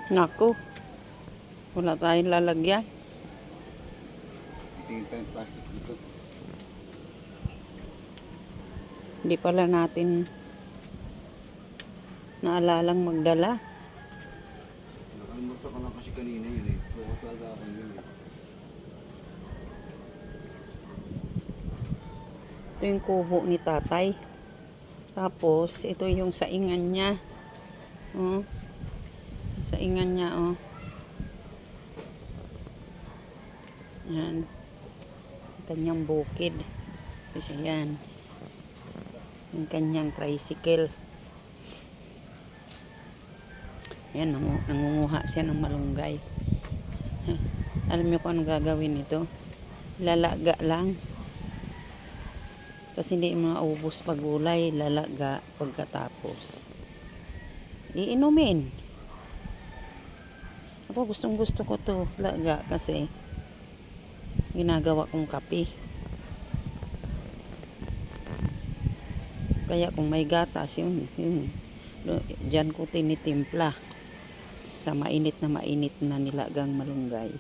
Naku, wala tayong lalagyan. Tingin tayong plastic dito. Hindi pala natin naalalang magdala. Nakalimutan ko lang kasi kanina yun eh. Bukas talaga ako yun eh. Ito yung kubo ni tatay. Tapos, ito yung saingan niya. Oh. Saingan niya, oh. Yan. Ang kanyang bukid. Kasi yan. Yung kanyang tricycle. Yan, nangunguha siya ng malunggay. Alam niyo kung anong gagawin nito? Lalaga lang. Kasi hindi maubos pag gulay, lalaga pagkatapos. Iinumin. Ako gustong gusto ko to laga kasi ginagawa kong kape. Kaya kung may gatas, yun. Diyan ko tinitimpla sa mainit na nilagang malunggay.